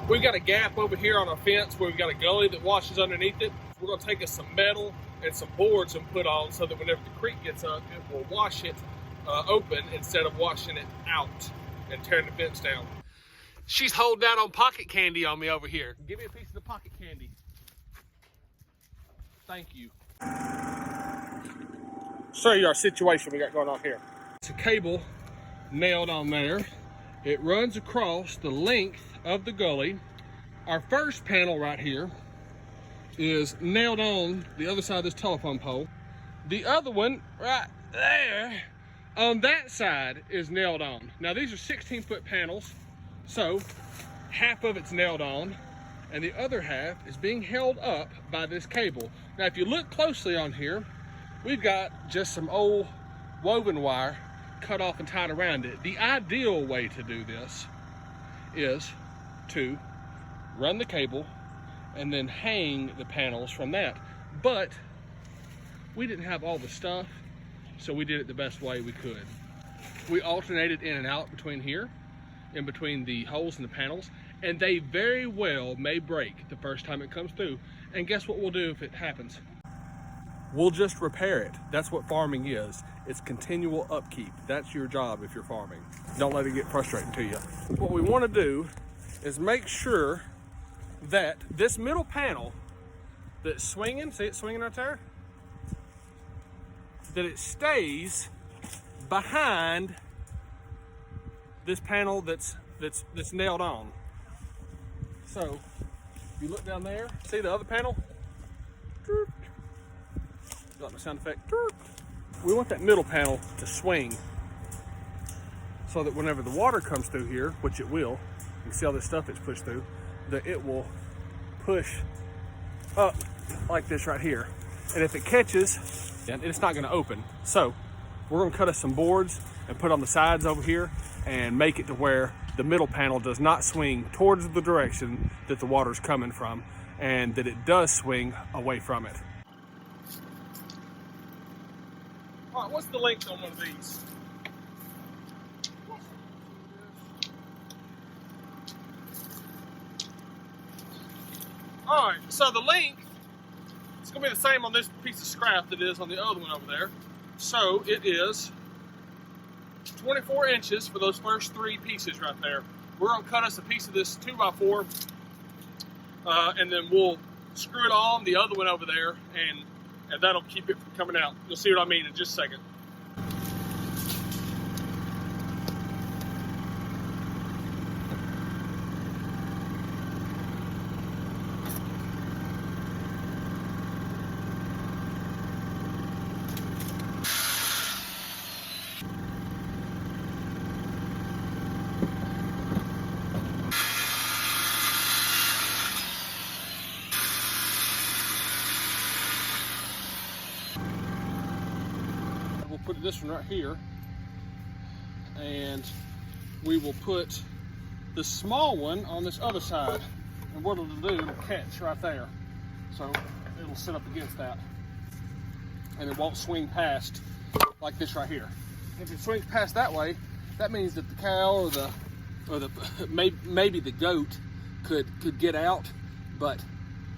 We've got a gap over here on our fence where we've got a gully that washes underneath it. We're gonna take us some metal and some boards and put on so that whenever the creek gets up, it will wash it open instead of washing it out and tearing the fence down. She's holding down on pocket candy on me over here. Give me a piece of the pocket candy. Thank you. Show you our situation we got going on here. It's a cable nailed on there. It runs across the length of the gully. Our first panel right here is nailed on the other side of this telephone pole. The other one right there on that side is nailed on. Now these are 16-foot panels, so half of it's nailed on and the other half is being held up by this cable. Now if you look closely on here, we've got just some old woven wire cut off and tied around it. The ideal way to do this is to run the cable and then hang the panels from that. But we didn't have all the stuff, so we did it the best way we could. We alternated in and out between here, in between the holes in the panels, and they very well may break the first time it comes through. And guess what we'll do if it happens? We'll just repair it. That's what farming is. It's continual upkeep. That's your job if you're farming. Don't let it get frustrating to you. What we want to do is make sure that this middle panel that's swinging, see it swinging right there? That it stays behind this panel that's nailed on. So, if you look down there, see the other panel? Got my sound effect. We want that middle panel to swing so that whenever the water comes through here, which it will, you can see all this stuff that's pushed through, that it will push up like this right here. And if it catches, it's not gonna open. So we're gonna cut us some boards and put on the sides over here and make it to where the middle panel does not swing towards the direction that the water's coming from, and that it does swing away from it. All right, what's the length on one of these? All right, so the length is gonna be the same on this piece of scrap that it is on the other one over there. So it is 24 inches for those first three pieces right there. We're gonna cut us a piece of this 2x4 and then we'll screw it on the other one over there and that'll keep it from coming out. You'll see what I mean in just a second. Put this one right here, and we will put the small one on this other side, and what it'll do, it'll catch right there, so it'll sit up against that and it won't swing past like this right here. If it swings past that way, that means that the cow or the maybe the goat could get out, but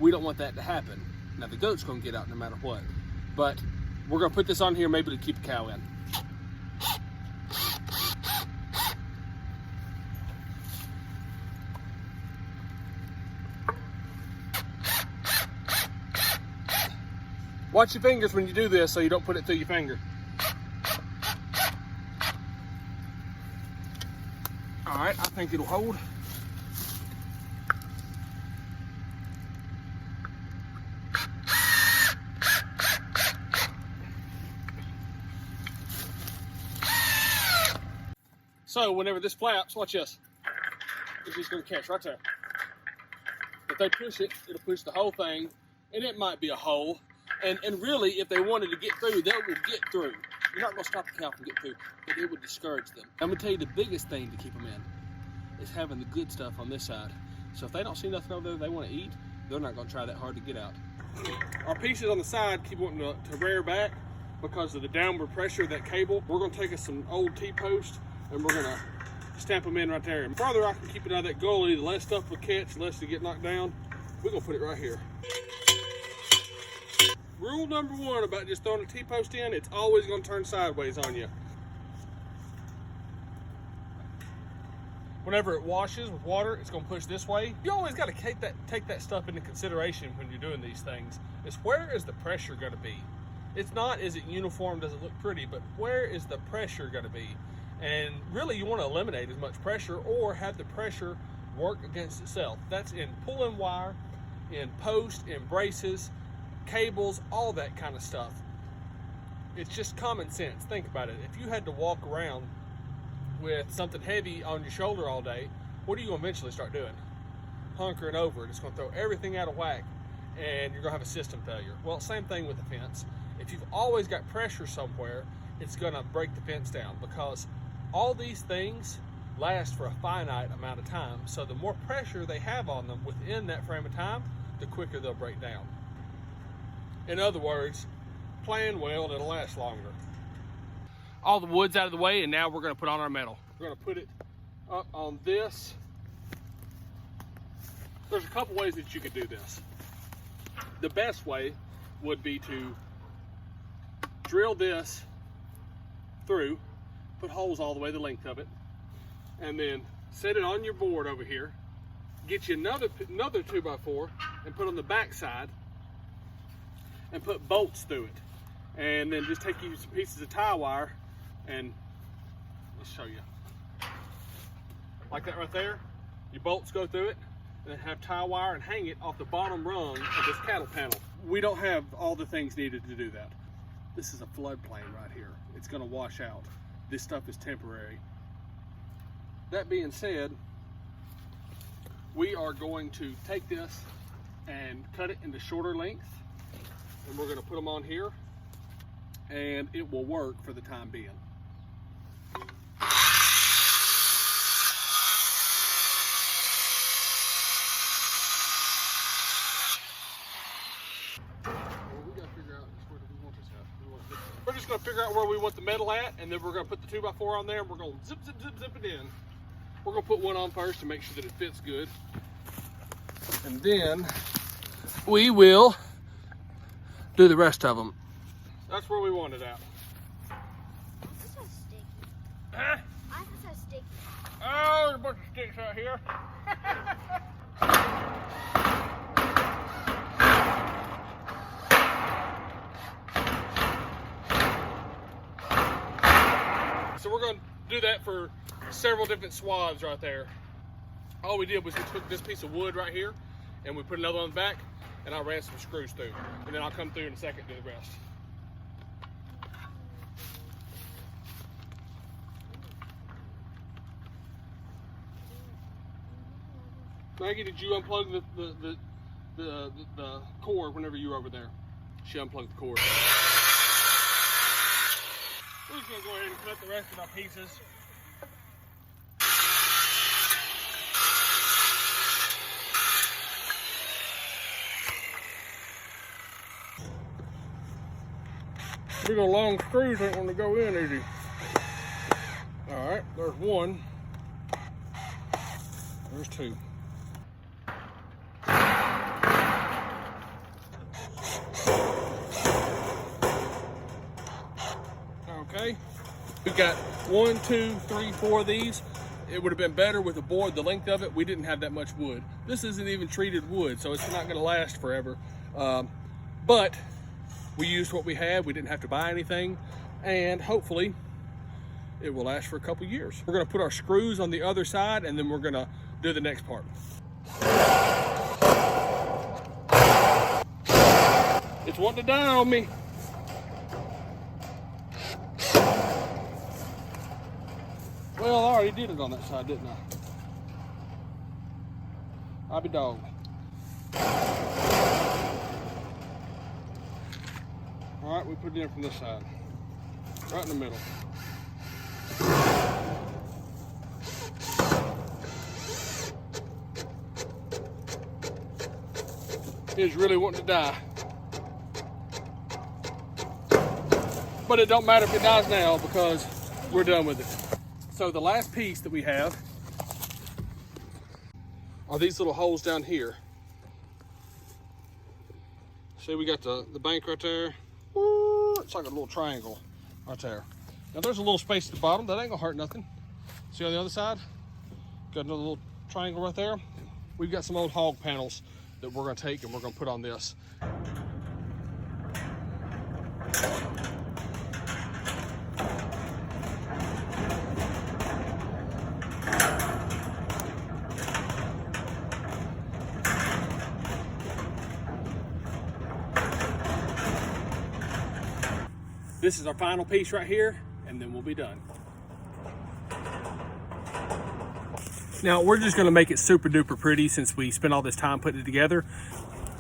we don't want that to happen. Now the goat's gonna get out no matter what, but we're gonna put this on here maybe to keep the cow in. Watch your fingers when you do this so you don't put it through your finger. All right, I think it'll hold. So whenever this flaps, watch this. It's just gonna catch right there. If they push it, it'll push the whole thing, and it might be a hole. And really, if they wanted to get through, they would get through. You're not gonna stop the cow from getting through, but it would discourage them. I'm gonna tell you the biggest thing to keep them in is having the good stuff on this side. So if they don't see nothing over there they wanna eat, they're not gonna try that hard to get out. Our pieces on the side keep wanting to rear back because of the downward pressure of that cable. We're gonna take us some old T-posts and we're gonna stamp them in right there. And the farther I can keep it out of that gully, the less stuff will catch, the less they get knocked down. We're gonna put it right here. Rule number one about just throwing a T-post in, it's always gonna turn sideways on you. Whenever it washes with water, it's gonna push this way. You always gotta take that stuff into consideration when you're doing these things. It's where is the pressure gonna be? It's not, is it uniform, does it look pretty, but where is the pressure gonna be? And really you wanna eliminate as much pressure or have the pressure work against itself. That's in pulling wire, in post, in braces, cables, all that kind of stuff. It's just common sense. Think about it. If you had to walk around with something heavy on your shoulder all day, what are you gonna eventually start doing? Hunkering over. It's gonna throw everything out of whack and you're gonna have a system failure. Well, same thing with the fence. If you've always got pressure somewhere, it's gonna break the fence down because all these things last for a finite amount of time. So the more pressure they have on them within that frame of time, the quicker they'll break down. In other words, plan well and it'll last longer. All the wood's out of the way, and now we're gonna put on our metal. We're gonna put it up on this. There's a couple ways that you could do this. The best way would be to drill this through, put holes all the way the length of it, and then set it on your board over here, get you another 2x4 and put on the back side and put bolts through it. And then just take you some pieces of tie wire and let's show you. Like that right there, your bolts go through it, and then have tie wire and hang it off the bottom rung of this cattle panel. We don't have all the things needed to do that. This is a floodplain right here. It's gonna wash out. This stuff is temporary. That being said, we are going to take this and cut it into shorter length, and we're gonna put them on here, and it will work for the time being. We're just gonna figure out where we want the metal at, and then we're gonna put the 2x4 on there, and we're gonna zip it in. We're gonna put one on first to make sure that it fits good. And then we will do the rest of them. That's where we want it at. This is sticky. Huh? I think this is sticky. Oh, there's a bunch of sticks out here. So we're going to do that for several different swaths right there. All we did was we took this piece of wood right here and we put another on the back, and I ran some screws through. And then I'll come through in a second and do the rest. Maggie, did you unplug the cord whenever you were over there? She unplugged the cord. We're just going to go ahead and cut the rest of our pieces. Big old long screws ain't going to go in easy. Alright, there's one. There's two. Okay, we've got 1, 2, 3, 4 of these. It would have been better with a board the length of it. We didn't have that much wood. This isn't even treated wood, so it's not going to last forever. But we used what we had. We didn't have to buy anything, and hopefully it will last for a couple years. We're going to put our screws on the other side, and then we're going to do the next part. It's wanting to die on me. Well, I already did it on that side, didn't I? I'll be dogged. All right, we put it in from this side, right in the middle. It's really wanting to die. But it don't matter if it dies now because we're done with it. So the last piece that we have are these little holes down here. See, we got the bank right there. It's like a little triangle right there. Now there's a little space at the bottom. That ain't gonna hurt nothing. See on the other side? Got another little triangle right there. We've got some old hog panels that we're gonna take and we're gonna put on this. This is our final piece right here, and then we'll be done. Now, we're just gonna make it super duper pretty since we spent all this time putting it together.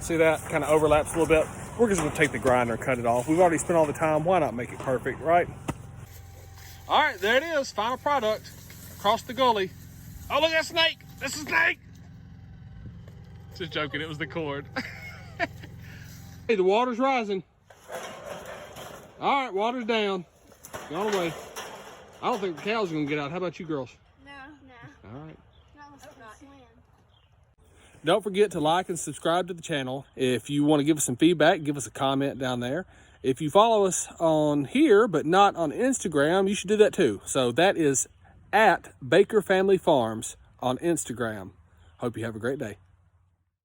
See that kind of overlaps a little bit? We're just gonna take the grinder and cut it off. We've already spent all the time, why not make it perfect, right? All right, there it is, final product, across the gully. Oh, look at that snake, that's a snake. Just joking, it was the cord. Hey, the water's rising. All right, water's down. Gone away. I don't think the cows are gonna get out. How about you girls? No. All right. Not unless we can swim. Don't forget to like and subscribe to the channel. If you want to give us some feedback, give us a comment down there. If you follow us on here, but not on Instagram, you should do that too. So that is at Baker Family Farms on Instagram. Hope you have a great day.